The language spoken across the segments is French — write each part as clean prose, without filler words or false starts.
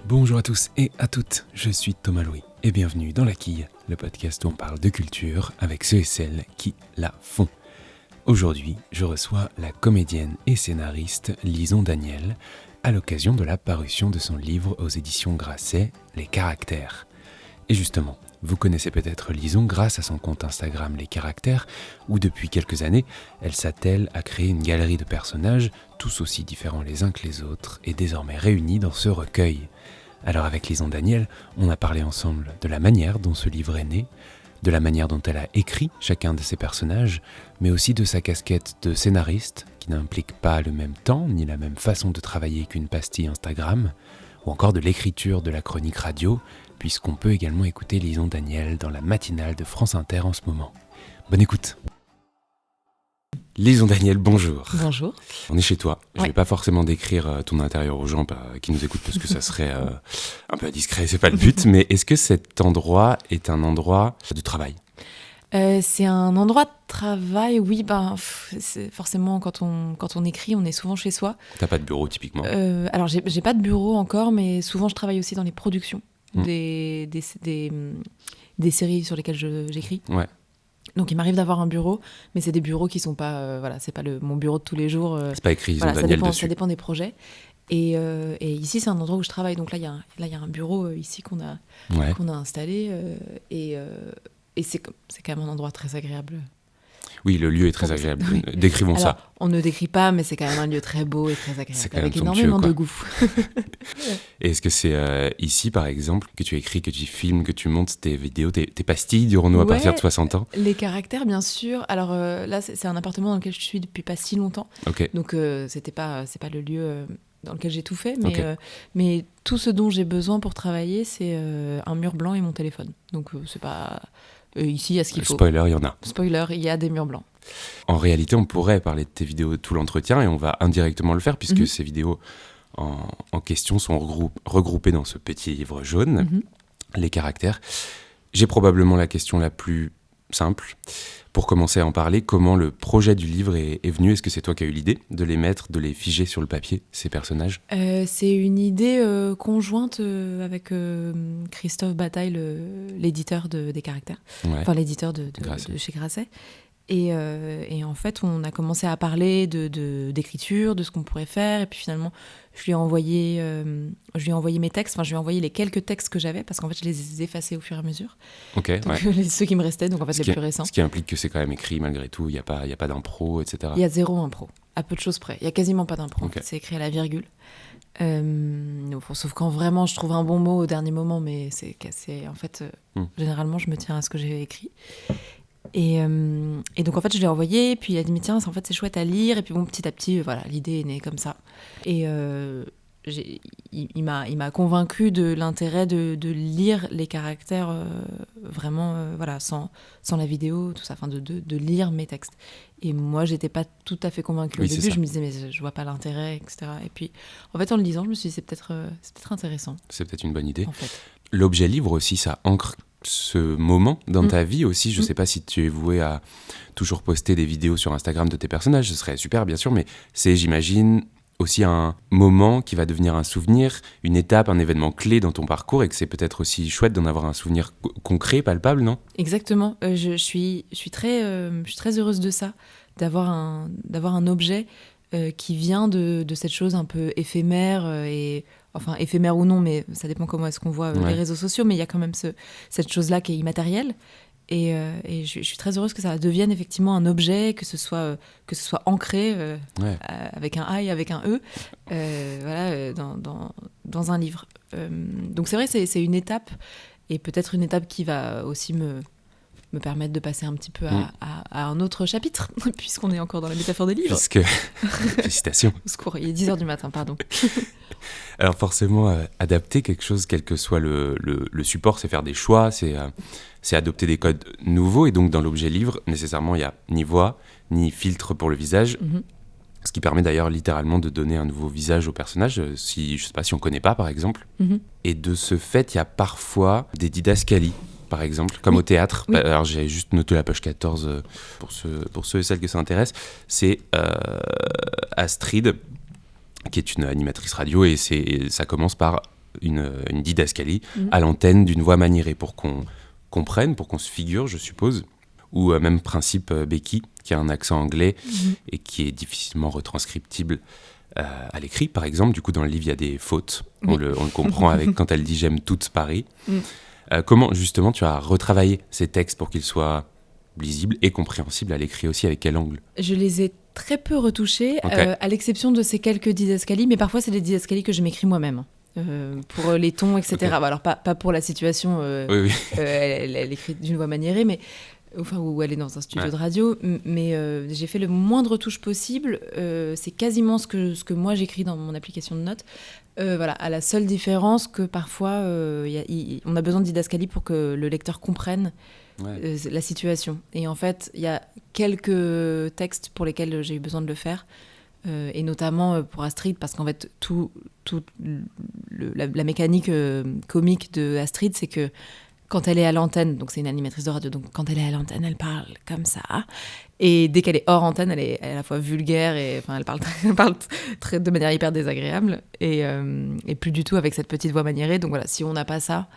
Bonjour à tous et à toutes, je suis Thomas Louis et bienvenue dans La Quille, le podcast où on parle de culture avec ceux et celles qui la font. Aujourd'hui, je reçois la comédienne et scénariste Lison Daniel à l'occasion de la parution de son livre aux éditions Grasset, Les Caractères. Et justement, vous connaissez peut-être Lison grâce à son compte Instagram Les Caractères, où depuis quelques années, elle s'attelle à créer une galerie de personnages, tous aussi différents les uns que les autres, et désormais réunis dans ce recueil. Alors avec Lison Daniel, on a parlé ensemble de la manière dont ce livre est né, de la manière dont elle a écrit chacun de ses personnages, mais aussi de sa casquette de scénariste, qui n'implique pas le même temps ni la même façon de travailler qu'une pastille Instagram, ou encore de l'écriture de la chronique radio, puisqu'on peut également écouter Lison Daniel dans la matinale de France Inter en ce moment. Bonne écoute. Lison Daniel, bonjour. Bonjour. On est chez toi. Je Ouais. vais pas forcément décrire ton intérieur aux gens qui nous écoutent parce que ça serait un peu indiscret, c'est pas le but. Mais est-ce que cet endroit est un endroit de travail ? C'est un endroit de travail, oui, c'est forcément quand on écrit, on est souvent chez soi. T'as pas de bureau typiquement ? Alors j'ai pas de bureau encore, mais souvent je travaille aussi dans les productions Mm. des séries sur lesquelles j'écris. Ouais. Donc il m'arrive d'avoir un bureau, mais c'est des bureaux qui sont pas, c'est pas mon bureau de tous les jours. C'est pas écrit Lison Voilà, Daniel ça dessus. dépend des projets. Et ici c'est un endroit où je travaille, donc là il y a un bureau ici qu'on a installé et c'est quand même un endroit très agréable. Oui, le lieu est très agréable. Oui. Décrivons ça. Alors, on ne décrit pas, mais c'est quand même un lieu très beau et très agréable, C'est quand même avec somptueux, énormément quoi. de goût. Et est-ce que c'est ici, par exemple, que tu écris, que tu filmes, que tu montes tes vidéos, tes pastilles, dirons-nous, à Ouais. partir de 60 ans ? Les caractères, bien sûr. Alors là, c'est un appartement dans lequel je suis depuis pas si longtemps, Ok. donc c'est pas le lieu dans lequel j'ai tout fait, Ok. mais tout ce dont j'ai besoin pour travailler, c'est un mur blanc et mon téléphone. Donc c'est pas ici, il y a ce qu'il faut. Spoiler, il y en a. Spoiler, il y a des murs blancs. En réalité, on pourrait parler de tes vidéos tout l'entretien et on va indirectement le faire puisque Mhm. ces vidéos en question sont regroupées dans ce petit livre jaune, Mhm. Les Caractères. J'ai probablement la question la plus simple. Pour commencer à en parler, comment le projet du livre est venu ? Est-ce que c'est toi qui as eu l'idée de les mettre, de les figer sur le papier, ces personnages ? C'est une idée conjointe avec Christophe Bataille, l'éditeur des Caractères, Ouais. enfin l'éditeur de Grasset. chez Grasset. Et en fait, on a commencé à parler d'écriture, de ce qu'on pourrait faire. Et puis finalement, je lui ai envoyé mes textes. Enfin, je lui ai envoyé les quelques textes que j'avais, parce qu'en fait, je les ai effacés au fur et à mesure. Ok, Donc, ouais. ceux qui me restaient, donc en fait, Ce les qui- plus récents. Ce qui implique que c'est quand même écrit malgré tout, il n'y a pas d'impro, etc. Il y a 0 impro, à peu de choses près. Il y a quasiment pas d'impro. En Ok. fait, c'est écrit à la virgule. Sauf quand vraiment je trouve un bon mot au dernier moment, mais en fait, généralement, je me tiens à ce que j'ai écrit. Et donc en fait je l'ai envoyé, puis il a dit mais tiens en fait c'est chouette à lire, et puis bon petit à petit voilà, l'idée est née comme ça. Et il m'a convaincu de l'intérêt de lire les caractères vraiment voilà, sans la vidéo, tout ça, enfin de lire mes textes. Et moi j'étais pas tout à fait convaincue Oui, au c'est début, ça. je me disais mais je vois pas l'intérêt, etc. Et puis en fait en le lisant je me suis dit c'est peut-être intéressant C'est peut-être une bonne idée. en fait. L'objet livre aussi, ça ancre ce moment dans ta vie aussi. Je sais pas si tu es voué à toujours poster des vidéos sur Instagram de tes personnages, ce serait super bien sûr, mais c'est, j'imagine, aussi un moment qui va devenir un souvenir, une étape, un événement clé dans ton parcours, et que c'est peut-être aussi chouette d'en avoir un souvenir concret, palpable, non ? Exactement. Je suis très heureuse de ça, d'avoir un objet qui vient de cette chose un peu éphémère, enfin éphémère ou non, mais ça dépend comment est-ce qu'on voit Ouais. les réseaux sociaux, mais il y a quand même cette chose-là qui est immatérielle. Et je suis très heureuse que ça devienne effectivement un objet, que ce soit ancré Ouais. avec un A et avec un E, voilà, dans un livre. Donc c'est vrai, c'est une étape, et peut-être une étape qui va aussi me permettre de passer un petit peu à un autre chapitre, puisqu'on est encore dans la métaphore des livres. Puisque... Félicitations. Au secours, il est 10h du matin, pardon. Alors forcément, adapter quelque chose, quel que soit le support, c'est faire des choix, c'est adopter des codes nouveaux. Et donc dans l'objet livre, nécessairement, il n'y a ni voix, ni filtre pour le visage. Mhm. Ce qui permet d'ailleurs littéralement de donner un nouveau visage au personnage, si, je sais pas, si on ne connaît pas par exemple. Mhm. Et de ce fait, il y a parfois des didascalies, par exemple, comme Oui. au théâtre. Oui. Alors j'ai juste noté la page 14 pour ceux et celles que ça intéresse. C'est Astrid, qui est une animatrice radio, et ça commence par une didascalie à l'antenne d'une voix maniérée pour qu'on comprenne, pour qu'on se figure, je suppose. Ou même principe Becky, qui a un accent anglais et qui est difficilement retranscriptible à l'écrit, par exemple. Du coup, dans le livre, il y a des fautes. Oui. On le comprend avec quand elle dit « J'aime toute Paris ». Comment, justement, tu as retravaillé ces textes pour qu'ils soient lisibles et compréhensibles à l'écrit aussi? Avec quel angle? Je les ai très peu retouchés, à l'exception de ces quelques didascalies, mais parfois, c'est des didascalies que je m'écris moi-même. Pour les tons, etc. Okay. Alors, pas pour la situation, oui. Elle écrit d'une voix maniérée, mais... Enfin, où elle est dans un studio de radio, mais j'ai fait le moindre retouche possible. C'est quasiment ce que moi j'écris dans mon application de notes. Voilà, à la seule différence que parfois on a besoin de didascalie pour que le lecteur comprenne la situation. Et en fait, il y a quelques textes pour lesquels j'ai eu besoin de le faire, et notamment pour Astrid, parce qu'en fait, la mécanique comique de Astrid, c'est que quand elle est à l'antenne, donc c'est une animatrice de radio, donc quand elle est à l'antenne, elle parle comme ça. Et dès qu'elle est hors antenne, elle est à la fois vulgaire et enfin, elle parle de manière hyper désagréable et plus du tout avec cette petite voix maniérée. Donc voilà, si on n'a pas ça,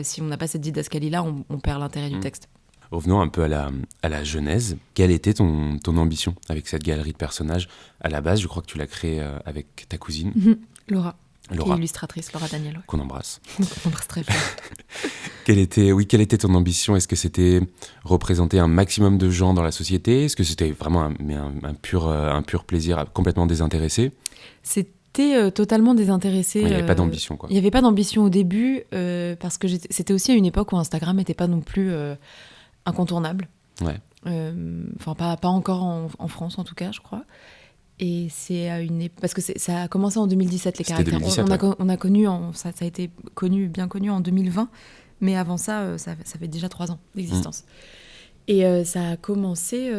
si on n'a pas cette didascalie-là, on perd l'intérêt du texte. Revenons un peu à la genèse. Quelle était ton ambition avec cette galerie de personnages? À la base, je crois que tu l'as créée avec ta cousine. Laura. Qui est illustratrice, Laura Daniel. Qu'on embrasse. Qu'on embrasse très fort. Quelle était ton ambition? Est-ce que c'était représenter un maximum de gens dans la société? Est-ce que c'était vraiment un pur plaisir complètement désintéressé? C'était totalement désintéressé. Il n'y avait pas d'ambition, quoi. Il n'y avait pas d'ambition au début, parce que c'était aussi à une époque où Instagram n'était pas non plus incontournable. Ouais. Enfin, pas encore en France, en tout cas, je crois. Et c'est à parce que ça a commencé en 2017, les caractères. 2017, on a connu, ça a été bien connu en 2020, mais avant ça fait déjà 3 ans d'existence. Et ça a commencé...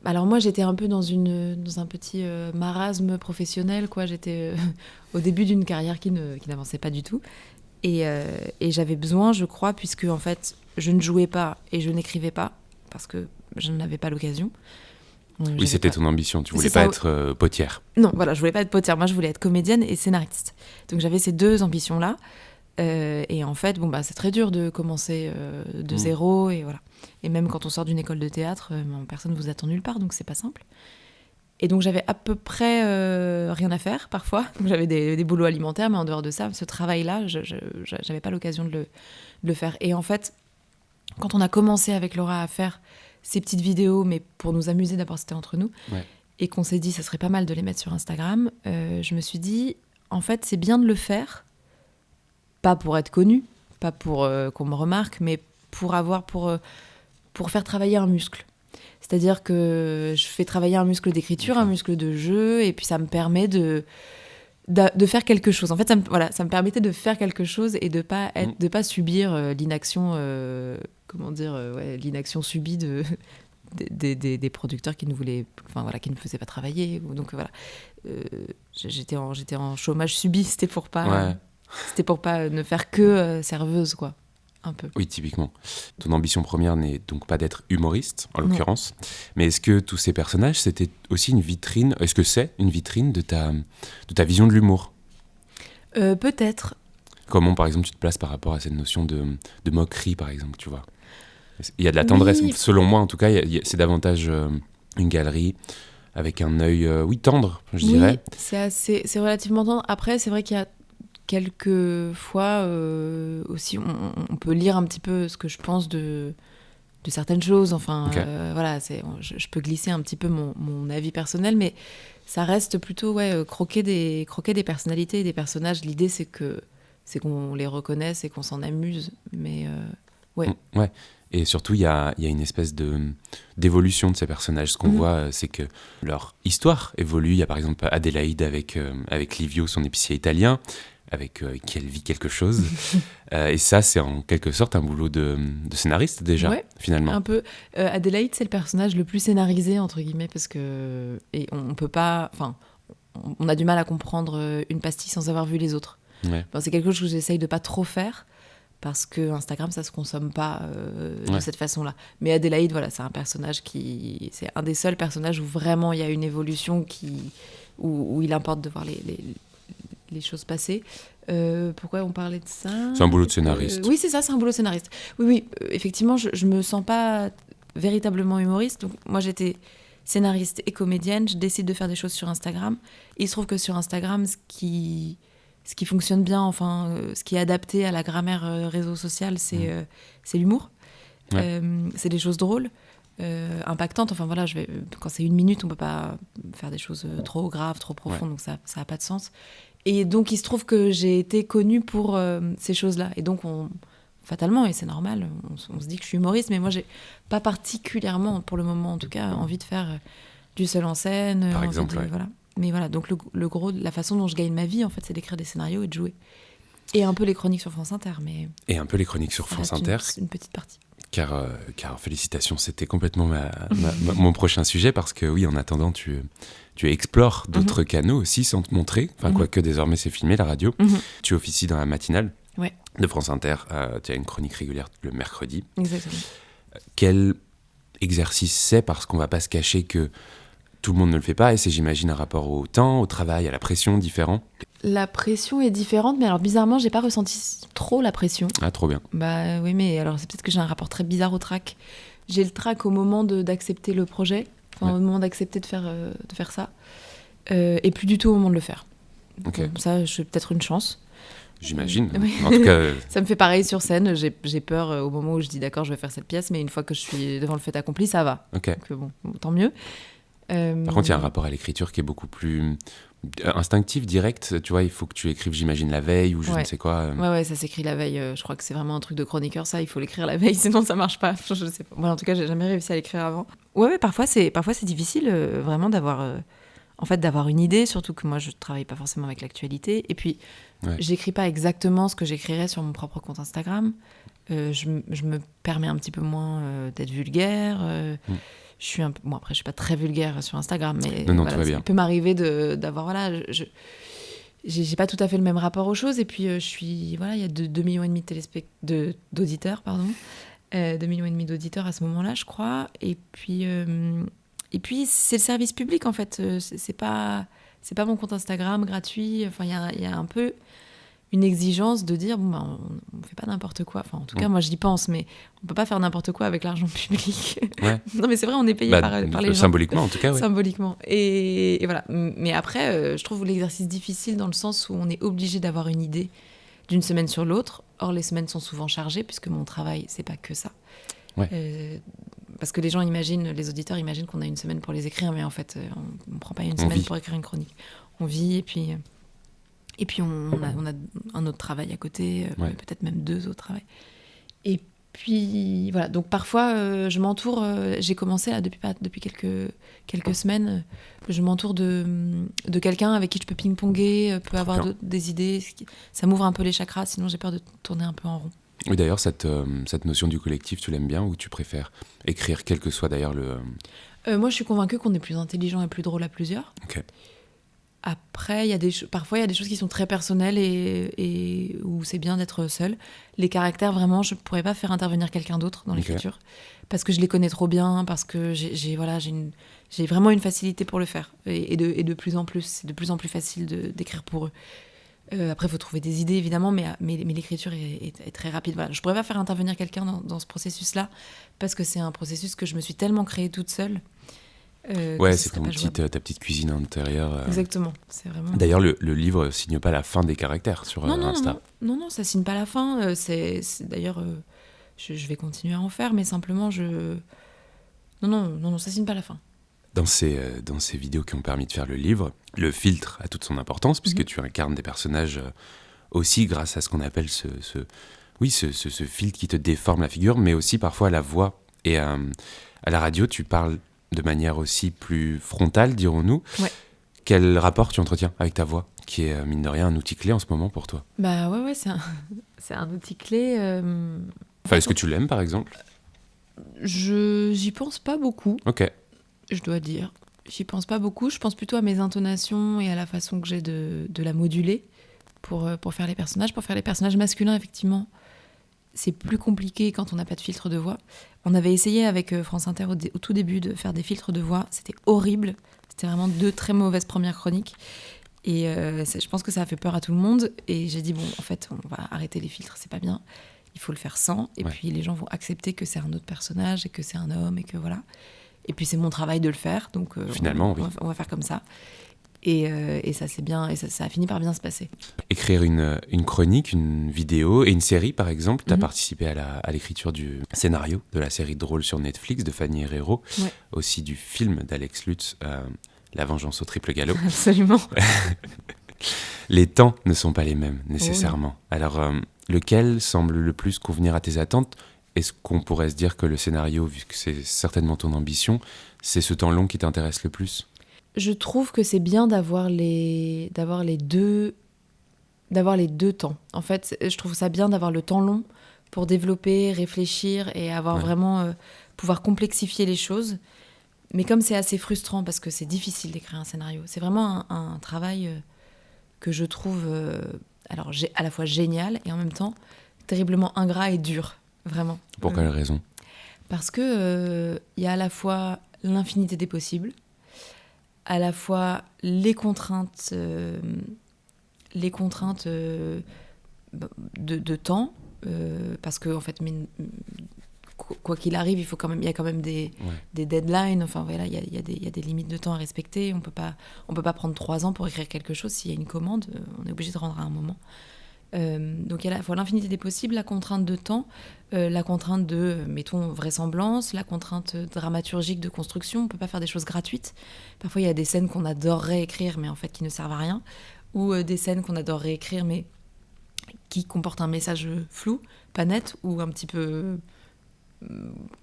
alors moi, j'étais un peu dans un petit marasme professionnel, quoi. J'étais au début d'une carrière qui n'avançait pas du tout. Et j'avais besoin, je crois, puisque en fait, je ne jouais pas et je n'écrivais pas, parce que je n'avais pas l'occasion. Oui, c'était ton ambition, tu voulais pas être potière. Non, voilà, je voulais pas être potière, moi je voulais être comédienne et scénariste. Donc j'avais ces 2 ambitions-là. Et en fait, c'est très dur de commencer de zéro. Et voilà. Et même quand on sort d'une école de théâtre, personne ne vous attend nulle part, donc c'est pas simple. Et donc j'avais à peu près rien à faire parfois. Donc j'avais des boulots alimentaires, mais en dehors de ça, ce travail-là, j'avais pas l'occasion de le faire. Et en fait, quand on a commencé avec Laura à faire ces petites vidéos, mais pour nous amuser, d'abord c'était entre nous, et qu'on s'est dit ça serait pas mal de les mettre sur Instagram, je me suis dit, en fait c'est bien de le faire, pas pour être connue, pas pour qu'on me remarque, mais pour faire travailler un muscle. C'est-à-dire que je fais travailler un muscle d'écriture, un muscle de jeu, et puis ça me permet de faire quelque chose. En fait, ça me permettait de faire quelque chose et de pas subir l'inaction... l'inaction subie des producteurs qui ne faisaient pas travailler. Donc voilà, j'étais en chômage subi. C'était pour pas ne faire que serveuse, quoi, un peu. Oui, typiquement. Ton ambition première n'est donc pas d'être humoriste, en l'occurrence. Mais est-ce que tous ces personnages, c'était aussi une vitrine? Est-ce que c'est une vitrine de ta vision de l'humour? Peut-être. Comment, par exemple, tu te places par rapport à cette notion de moquerie, par exemple, tu vois? Il y a de la tendresse. Oui. Selon moi, en tout cas, c'est davantage une galerie avec un œil, tendre, je dirais. C'est relativement tendre. Après, c'est vrai qu'il y a quelques fois aussi, on peut lire un petit peu ce que je pense de certaines choses. Enfin, voilà, je peux glisser un petit peu mon avis personnel, mais ça reste plutôt croquer des personnalités et des personnages. L'idée, c'est qu'on les reconnaisse et qu'on s'en amuse. Mais ouais. Et surtout, il y a une espèce d'évolution de ces personnages. Ce qu'on voit, c'est que leur histoire évolue. Il y a par exemple Adélaïde avec Livio, son épicier italien, avec qui elle vit quelque chose. Et ça, c'est en quelque sorte un boulot de scénariste déjà, finalement. Un peu. Adélaïde, c'est le personnage le plus scénarisé, entre guillemets, parce que et on peut pas... Enfin, on a du mal à comprendre une pastille sans avoir vu les autres. C'est quelque chose que j'essaye de pas trop faire, parce que Instagram, ça se consomme pas de cette façon-là. Mais Adélaïde, voilà, c'est un personnage c'est un des seuls personnages où vraiment il y a une évolution où il importe de voir les choses passer. Pourquoi on parlait de ça ? C'est un boulot de scénariste. Oui, c'est ça, c'est un boulot de scénariste. Oui, effectivement, je me sens pas véritablement humoriste. Donc, moi, j'étais scénariste et comédienne. Je décide de faire des choses sur Instagram. Et il se trouve que sur Instagram, ce qui fonctionne bien, ce qui est adapté à la grammaire réseau social, c'est l'humour. Ouais. C'est des choses drôles, impactantes. Enfin voilà, quand c'est 1 minute, on peut pas faire des choses trop graves, trop profondes, donc ça a pas de sens. Et donc il se trouve que j'ai été connue pour ces choses-là. Et donc fatalement, et c'est normal, on se dit que je suis humoriste, mais moi j'ai pas particulièrement, pour le moment en tout cas, envie de faire du seul en scène. Par exemple, voilà. Mais voilà, donc le gros, la façon dont je gagne ma vie, en fait, c'est d'écrire des scénarios et de jouer. Et un peu les chroniques sur France Inter. Et un peu les chroniques sur France Inter. Une petite partie. Car félicitations, c'était complètement mon prochain sujet, parce que oui, en attendant, tu explores d'autres canaux aussi sans te montrer. Enfin, quoique désormais c'est filmé, la radio. Tu officies dans la matinale de France Inter. Tu as une chronique régulière le mercredi. Exactement. Quel exercice c'est, parce qu'on ne va pas se cacher que tout le monde ne le fait pas, et c'est, j'imagine, un rapport au temps, au travail, à la pression différent. La pression est différente, mais alors bizarrement, j'ai pas ressenti trop la pression. Ah, trop bien. Bah oui, mais alors c'est peut-être que j'ai un rapport très bizarre au trac. J'ai le trac au moment d'accepter le projet, au moment d'accepter de faire ça, et plus du tout au moment de le faire. Okay. Bon, ça, j'ai peut-être une chance. J'imagine. En tout cas, ça me fait pareil sur scène. J'ai peur au moment où je dis d'accord, je vais faire cette pièce, mais une fois que je suis devant le fait accompli, ça va. Okay. Donc bon, tant mieux. Par contre, il y a un rapport à l'écriture qui est beaucoup plus instinctif, direct. Tu vois, il faut que tu écrives, j'imagine, la veille ou je ne sais quoi. Ouais, ça s'écrit la veille. Je crois que c'est vraiment un truc de chroniqueur, ça. Il faut l'écrire la veille, sinon ça marche pas. Je sais pas. Moi, en tout cas, j'ai jamais réussi à l'écrire avant. Ouais, parfois c'est difficile, vraiment, d'avoir une idée, surtout que moi, je travaille pas forcément avec l'actualité. Et puis, j'écris pas exactement ce que j'écrirais sur mon propre compte Instagram. Je me permets un petit peu moins d'être vulgaire. Je suis après, je suis pas très vulgaire sur Instagram, mais non, voilà, il peut m'arriver d'avoir, voilà, j'ai pas tout à fait le même rapport aux choses. Et puis, je suis, voilà, il y a 2,5 millions d'auditeurs, 2,5 millions d'auditeurs à ce moment-là, je crois. Et puis, c'est le service public, en fait. C'est pas mon compte Instagram gratuit. Enfin, il y a un peu une exigence de dire, on fait pas n'importe quoi. Enfin, en tout cas, moi, j'y pense, mais on peut pas faire n'importe quoi avec l'argent public. Ouais. Non, mais c'est vrai, on est payé par les gens. Symboliquement, en tout cas, ouais. Symboliquement. Et voilà. Mais après, je trouve l'exercice difficile dans le sens où on est obligé d'avoir une idée d'une semaine sur l'autre. Or, les semaines sont souvent chargées, puisque mon travail, c'est pas que ça. Ouais. Parce que les auditeurs imaginent qu'on a une semaine pour les écrire, mais en fait, on prend pas une semaine pour écrire une chronique. On vit, et puis on a un autre travail à côté, peut-être même 2 autres travails. Et puis voilà, donc parfois je m'entoure, j'ai commencé là depuis quelques semaines, je m'entoure de quelqu'un avec qui je peux ping-ponger, peut avoir des idées, ça m'ouvre un peu les chakras, sinon j'ai peur de tourner un peu en rond. Oui, d'ailleurs, cette notion du collectif, tu l'aimes bien, ou tu préfères écrire, quel que soit d'ailleurs le... Moi, je suis convaincue qu'on est plus intelligent et plus drôle à plusieurs. Ok. Après, parfois, il y a des choses qui sont très personnelles et où c'est bien d'être seul. Les caractères, vraiment, je ne pourrais pas faire intervenir quelqu'un d'autre dans l'écriture, parce que je les connais trop bien, parce que j'ai vraiment une facilité pour le faire. Et de plus en plus, c'est de plus en plus facile d'écrire pour eux. Après, il faut trouver des idées, évidemment, mais l'écriture est très rapide. Voilà. Je ne pourrais pas faire intervenir quelqu'un dans ce processus-là, parce que c'est un processus que je me suis tellement créée toute seule. C'est ta petite cuisine intérieure. Exactement. C'est vraiment... D'ailleurs, le livre ne signe pas la fin des caractères sur Insta. Non, ça ne signe pas la fin. D'ailleurs, je vais continuer à en faire, mais simplement, Non, ça ne signe pas la fin. Dans ces vidéos qui ont permis de faire le livre, le filtre a toute son importance, puisque tu incarnes des personnages aussi grâce à ce qu'on appelle ce filtre qui te déforme la figure, mais aussi parfois à la voix. Et à la radio, tu parles de manière aussi plus frontale, dirons-nous. Ouais. Quel rapport tu entretiens avec ta voix, qui est, mine de rien, un outil clé en ce moment pour toi? Bah ouais, c'est un outil clé. Est-ce que tu l'aimes, par exemple? J'y pense pas beaucoup. Ok. Je dois dire. J'y pense pas beaucoup. Je pense plutôt à mes intonations et à la façon que j'ai de la moduler pour faire les personnages. Pour faire les personnages masculins, effectivement, c'est plus compliqué quand on n'a pas de filtre de voix. On avait essayé avec France Inter au tout début de faire des filtres de voix. C'était horrible. C'était vraiment 2 très mauvaises premières chroniques. Et je pense que ça a fait peur à tout le monde. Et j'ai dit, bon, en fait, on va arrêter les filtres, c'est pas bien. Il faut le faire sans. Et puis, les gens vont accepter que c'est un autre personnage et que c'est un homme et que voilà. Et puis, c'est mon travail de le faire. Donc, finalement, on va faire comme ça. Et ça, c'est bien. Et ça a fini par bien se passer. Écrire une chronique, une vidéo et une série, par exemple. Tu as participé à l'écriture du scénario de la série drôle sur Netflix de Fanny Herrero. Aussi du film d'Alex Lutz, La vengeance au triple galop. Absolument. Les temps ne sont pas les mêmes, nécessairement. Alors, lequel semble le plus convenir à tes attentes ? Est-ce qu'on pourrait se dire que le scénario, vu que c'est certainement ton ambition, c'est ce temps long qui t'intéresse le plus ? Je trouve que c'est bien d'avoir les deux temps. En fait, je trouve ça bien d'avoir le temps long pour développer, réfléchir et avoir vraiment pouvoir complexifier les choses. Mais comme c'est assez frustrant parce que c'est difficile d'écrire un scénario, c'est vraiment un travail que je trouve à la fois génial et en même temps terriblement ingrat et dur, vraiment. Pour quelle raison ? Parce que y a à la fois l'infinité des possibles, à la fois les contraintes de temps, parce que en fait, quoi qu'il arrive, il y a quand même des deadlines. Enfin voilà, il y a des limites de temps à respecter. On peut pas prendre 3 ans pour écrire quelque chose. S'il y a une commande, on est obligé de rendre à un moment. Donc il y a à la fois l'infinité des possibles, la contrainte de temps, la contrainte de, mettons, vraisemblance, la contrainte dramaturgique de construction. On peut pas faire des choses gratuites. Parfois il y a des scènes qu'on adorerait écrire, mais en fait qui ne servent à rien, ou des scènes qu'on adorerait écrire, mais qui comportent un message flou, pas net, ou un petit peu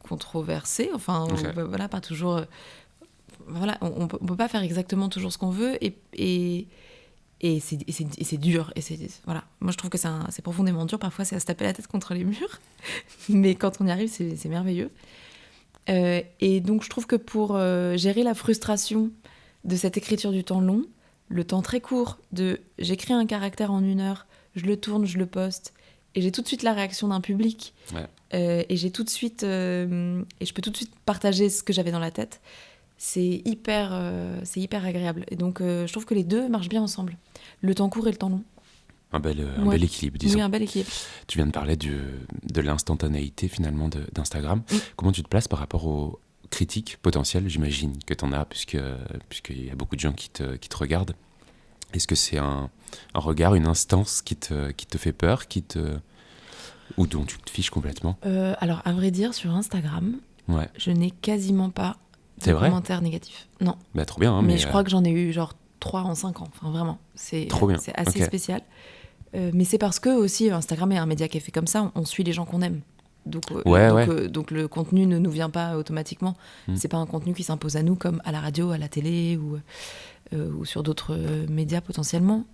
controversé. Enfin, voilà, pas toujours. Voilà, on peut pas faire exactement toujours ce qu'on veut, et c'est dur. Et voilà. Moi, je trouve que c'est profondément dur. Parfois, c'est à se taper la tête contre les murs. Mais quand on y arrive, c'est merveilleux. Et donc, je trouve que pour gérer la frustration de cette écriture du temps long, le temps très court de j'écris un caractère en 1 heure, je le tourne, je le poste, et j'ai tout de suite la réaction d'un public. Et j'ai tout de suite... et je peux tout de suite partager ce que j'avais dans la tête. C'est hyper agréable. Et donc, je trouve que les deux marchent bien ensemble. Le temps court et le temps long. Un bel équilibre, disons. Oui, un bel équilibre. Tu viens de parler de l'instantanéité, finalement, d'Instagram. Comment tu te places par rapport aux critiques potentielles ? J'imagine que tu en as, puisqu'il y a beaucoup de gens qui te regardent. Est-ce que c'est un regard, une instance qui te fait peur, ou dont tu te fiches complètement ? Alors, à vrai dire, sur Instagram, je n'ai quasiment pas de commentaires négatifs. Non. Bah, trop bien. Hein, mais je crois que j'en ai eu genre 3 en 5 ans. Enfin, vraiment. C'est assez spécial. Mais c'est parce que aussi, Instagram est un média qui est fait comme ça. On suit les gens qu'on aime. Donc le contenu ne nous vient pas automatiquement. C'est pas un contenu qui s'impose à nous comme à la radio, à la télé ou sur d'autres médias potentiellement.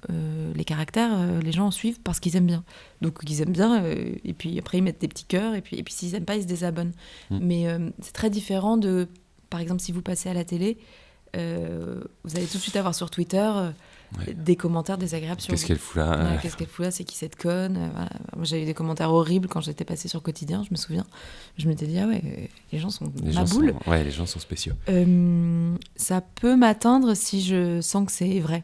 Les caractères, les gens en suivent parce qu'ils aiment bien. Donc ils aiment bien, et puis après ils mettent des petits cœurs, et puis s'ils aiment pas, ils se désabonnent. Mais c'est très différent de, par exemple, si vous passez à la télé, vous allez tout de suite avoir sur Twitter des commentaires désagréables sur Qu'est-ce qu'elle fout là Qu'est-ce qu'elle fout là, c'est qui cette conne, voilà. Moi, j'avais des commentaires horribles quand j'étais passée sur Quotidien, je me souviens. Je m'étais dit, les gens sont ma boule. Les gens sont spéciaux. Ça peut m'atteindre si je sens que c'est vrai.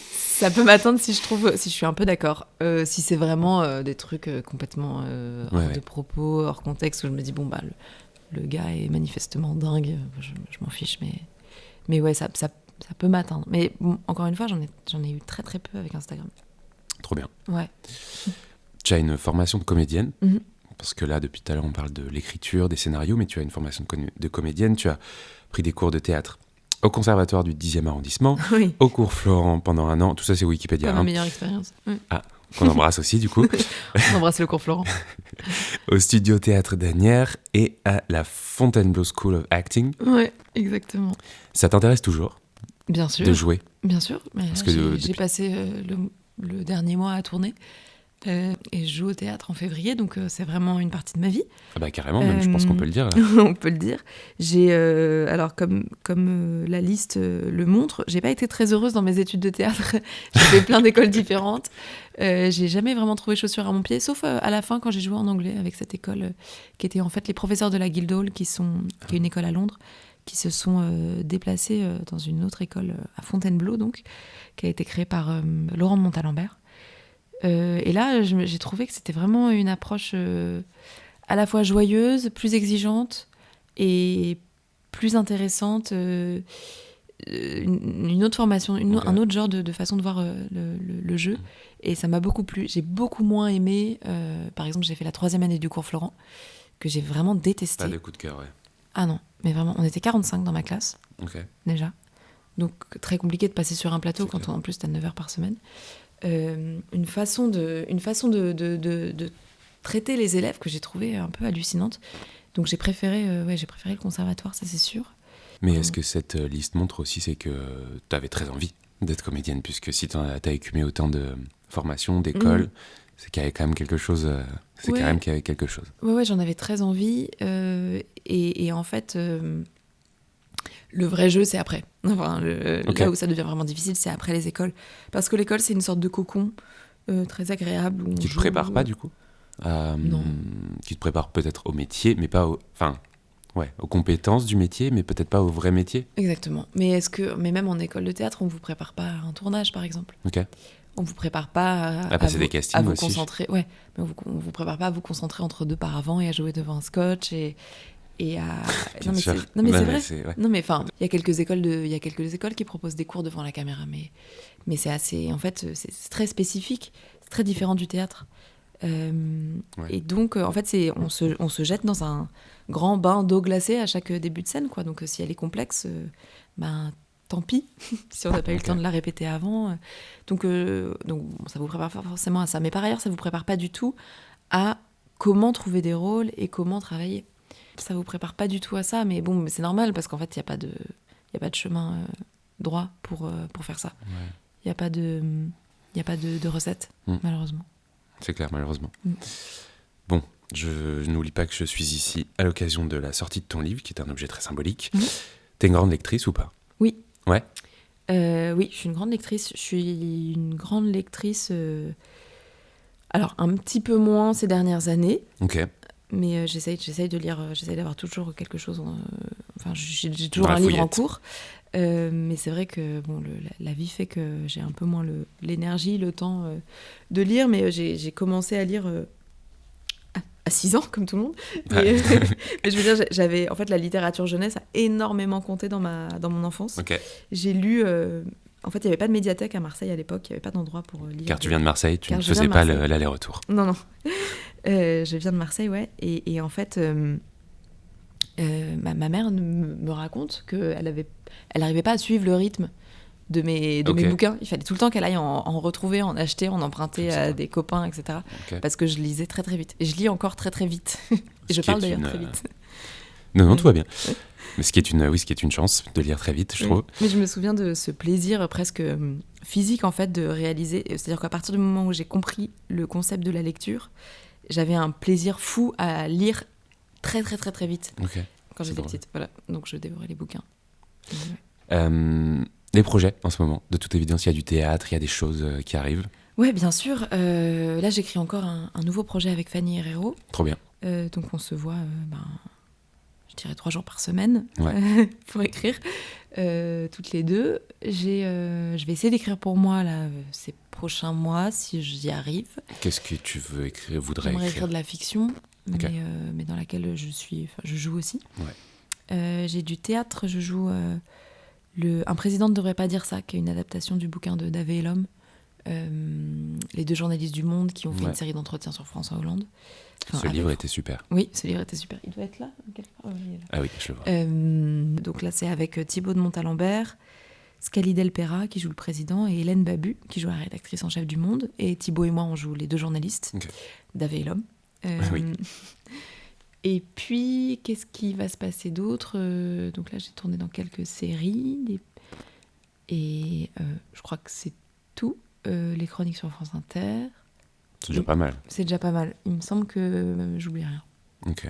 Ça peut m'atteindre si je suis un peu d'accord. Si c'est vraiment des trucs complètement hors de propos, hors contexte, où je me dis, le gars est manifestement dingue, je m'en fiche, mais ouais, ça peut m'atteindre. Mais bon, encore une fois, j'en ai eu très très peu avec Instagram. Trop bien. Ouais. Tu as une formation de comédienne, parce que là, depuis tout à l'heure, on parle de l'écriture, des scénarios, mais tu as une formation de comédienne, tu as pris des cours de théâtre au conservatoire du 10e arrondissement, au cours Florent pendant 1 an, tout ça c'est Wikipédia. Pas ma meilleure expérience. Ah, qu'on embrasse aussi du coup. On embrasse le cours Florent. Au studio théâtre d'Asnières et à la Fontainebleau School of Acting. Ouais, exactement. Ça t'intéresse toujours ? Bien sûr. De jouer ? Bien sûr. Mais j'ai passé le dernier mois à tourner et je joue au théâtre en février, donc c'est vraiment une partie de ma vie. Ah bah carrément, même je pense qu'on peut le dire. Là. On peut le dire. J'ai alors comme la liste le montre, j'ai pas été très heureuse dans mes études de théâtre. J'ai fait plein d'écoles différentes. J'ai jamais vraiment trouvé chaussure à mon pied, sauf à la fin quand j'ai joué en anglais avec cette école qui était en fait les professeurs de la Guildhall, qui est une école à Londres, qui se sont déplacés dans une autre école à Fontainebleau, donc, qui a été créée par Laurent de Montalembert. Et là, j'ai trouvé que c'était vraiment une approche à la fois joyeuse, plus exigeante et plus intéressante, une autre formation, un autre genre de façon de voir le jeu. Et ça m'a beaucoup plu. J'ai beaucoup moins aimé, par exemple, j'ai fait la 3e année du cours Florent, que j'ai vraiment détesté. Pas de coup de cœur, ouais. Ah non, mais vraiment, on était 45 dans ma classe, déjà. Donc très compliqué de passer sur un plateau quand en plus t'as 9 heures par semaine. Une façon de traiter les élèves que j'ai trouvé un peu hallucinante. Donc j'ai préféré le conservatoire, ça c'est sûr. Mais est-ce que cette liste montre aussi, c'est que tu avais très envie d'être comédienne, puisque si t'as écumé autant de formations, d'écoles, c'est qu'il y avait quand même quelque chose. Quand même qu'il y avait quelque chose. Ouais, j'en avais très envie. Et en fait, le vrai jeu, c'est après. Enfin, là où ça devient vraiment difficile, c'est après les écoles. Parce que l'école, c'est une sorte de cocon très agréable. Où Qui te prépare pas, du coup non. Qui te prépare peut-être au métier, mais pas aux compétences du métier, mais peut-être pas au vrai métier. Exactement. Mais même en école de théâtre, on vous prépare pas à un tournage, par exemple. Ok. On vous prépare pas à passer des castings à vous aussi. concentrer. Ouais, mais on vous prépare pas à vous concentrer entre deux paravents et à jouer devant un scotch et à. Bien sûr. C'est vrai. Ouais. Non mais enfin, il y a quelques écoles qui proposent des cours devant la caméra, mais c'est assez. En fait, c'est très spécifique, c'est très différent du théâtre. Et donc, en fait, on se jette dans un grand bain d'eau glacée à chaque début de scène, quoi. Donc, si elle est complexe, tant pis, si on n'a pas eu le temps de la répéter avant. Donc ça vous prépare pas forcément à ça. Mais par ailleurs, ça vous prépare pas du tout à comment trouver des rôles et comment travailler. Ça vous prépare pas du tout à ça, mais bon, c'est normal, parce qu'en fait, il n'y a pas de chemin droit pour faire ça. Il n'y a pas de recette, malheureusement. C'est clair, malheureusement. Bon, je n'oublie pas que je suis ici à l'occasion de la sortie de ton livre, qui est un objet très symbolique. T'es une grande lectrice ou pas ? Oui. Ouais. Oui, je suis une grande lectrice. Je suis une grande lectrice. Alors, un petit peu moins ces dernières années. Ok. Mais j'essaye de lire, j'essaye d'avoir toujours quelque chose. Enfin, j'ai toujours un livre en cours. Mais c'est vrai que la vie fait que j'ai un peu moins l'énergie, le temps de lire. Mais j'ai commencé à lire à 6 ans, comme tout le monde. Mais je veux dire, en fait, la littérature jeunesse a énormément compté dans mon enfance. Okay. J'ai lu... en fait, il n'y avait pas de médiathèque à Marseille à l'époque, il n'y avait pas d'endroit pour lire. Car tu viens de Marseille, tu ne faisais pas l'aller-retour. Non. Je viens de Marseille, ouais. Et en fait, ma mère me raconte qu'elle n'arrivait pas à suivre le rythme de mes bouquins. Il fallait tout le temps qu'elle aille en retrouver, en acheter, en emprunter à des copains, etc. Parce que je lisais très très vite. Et je lis encore très très vite. Et je parle d'ailleurs très vite. Non, tout va bien. Mais ce qui est une chance de lire très vite, je trouve. Mais je me souviens de ce plaisir presque physique, en fait, de réaliser. C'est-à-dire qu'à partir du moment où j'ai compris le concept de la lecture, j'avais un plaisir fou à lire très très très très vite quand j'étais petite. Voilà. Donc je dévorais les bouquins. Les projets en ce moment, de toute évidence, il y a du théâtre, il y a des choses qui arrivent. Ouais, bien sûr. Là, j'écris encore un nouveau projet avec Fanny Herrero. Trop bien. Donc on se voit, je dirais 3 jours par semaine pour écrire, toutes les deux. Je vais essayer d'écrire pour moi là, ces prochains mois, si j'y arrive. Qu'est-ce que tu veux écrire, J'aimerais écrire de la fiction, mais dans laquelle je joue aussi. Ouais. J'ai du théâtre, je joue Un président ne devrait pas dire ça, qui est une adaptation du bouquin de Davé et l'homme. Les 2 journalistes du Monde qui ont fait une série d'entretiens sur François Hollande. Ce livre était super. Oui, ce livre était super. Il doit être là quelque part. Ah oui, je le vois. Donc là, c'est avec Thibaut de Montalembert, Scali Delpera qui joue le président et Hélène Babu qui joue la rédactrice en chef du Monde. Et Thibaut et moi, on joue les 2 journalistes, Davé et l'homme. Oui. Et puis, qu'est-ce qui va se passer d'autre ? Donc là, j'ai tourné dans quelques séries. Et je crois que c'est tout. Les chroniques sur France Inter. C'est déjà pas mal. C'est déjà pas mal. Il me semble que j'oublie rien. Ok.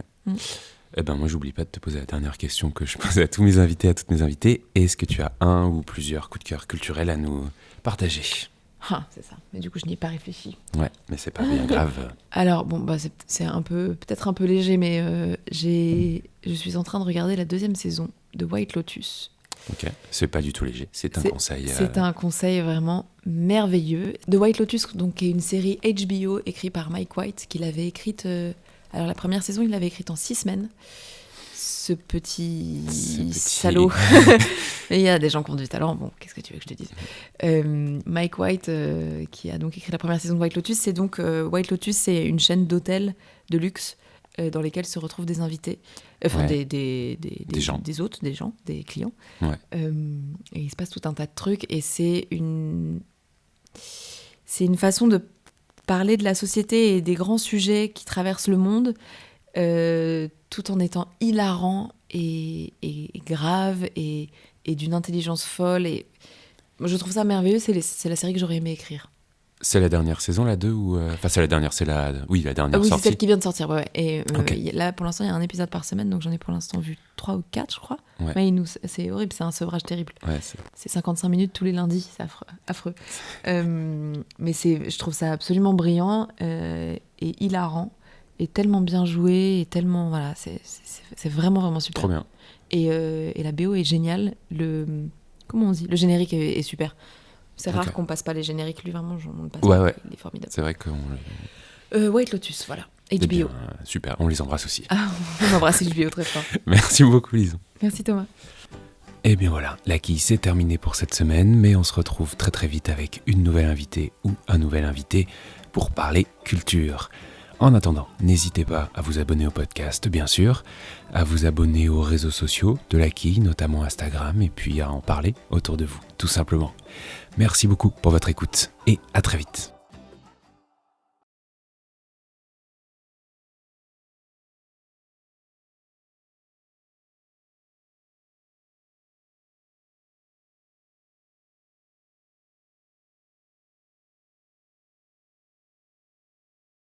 Eh ben moi, j'oublie pas de te poser la dernière question que je pose à tous mes invités, à toutes mes invitées. Est-ce que tu as un ou plusieurs coups de cœur culturels à nous partager ? Ah, c'est ça. Mais du coup, je n'y ai pas réfléchi. Ouais, mais c'est pas bien grave. Alors, bon, bah, c'est peut-être un peu léger, mais je suis en train de regarder la 2e saison de White Lotus. Ok, c'est pas du tout léger, c'est un conseil. C'est un conseil vraiment merveilleux. The White Lotus, donc, qui est une série HBO écrite par Mike White, qu'il avait écrite... alors, la première saison, il l'avait écrite en 6 semaines. Ce petit salaud. Il y a des gens qui ont du talent, bon, qu'est-ce que tu veux que je te dise. Mike White, qui a donc écrit la première saison de White Lotus, c'est donc... White Lotus, c'est une chaîne d'hôtels de luxe dans lesquels se retrouvent des invités, enfin des gens. Des hôtes, des gens, des clients. Ouais. Et il se passe tout un tas de trucs, et c'est une façon de parler de la société et des grands sujets qui traversent le monde, tout en étant hilarant et grave et d'une intelligence folle. Et je trouve ça merveilleux, c'est la série que j'aurais aimé écrire. C'est la dernière saison, la 2 ou... Enfin, c'est la dernière, Oui, la dernière sortie. Oui, c'est celle qui vient de sortir, ouais. Et Okay. Là, pour l'instant, il y a un épisode par semaine, donc j'en ai pour l'instant vu 3 ou 4, je crois. Ouais. Ouais, c'est horrible, c'est un sevrage terrible. Ouais, c'est 55 minutes tous les lundis, c'est affreux. Mais je trouve ça absolument brillant et hilarant, et tellement bien joué, et tellement... Voilà, c'est vraiment, vraiment super. Trop bien. Et la BO est géniale. Comment on dit ? Le générique est super. C'est rare Okay. qu'on passe pas les génériques, lui vraiment, on le passe. Ouais. Il est formidable. C'est vrai qu'on... White Lotus, voilà. HBO. Eh bien, super, on les embrasse aussi. Ah, on embrasse HBO très fort. Merci beaucoup, Lison. Merci Thomas. Et bien voilà, la quille, c'est terminé pour cette semaine, mais on se retrouve très très vite avec une nouvelle invitée ou un nouvel invité pour parler culture. En attendant, n'hésitez pas à vous abonner au podcast, bien sûr, à vous abonner aux réseaux sociaux de la quille, notamment Instagram, et puis à en parler autour de vous, tout simplement. Merci beaucoup pour votre écoute et à très vite.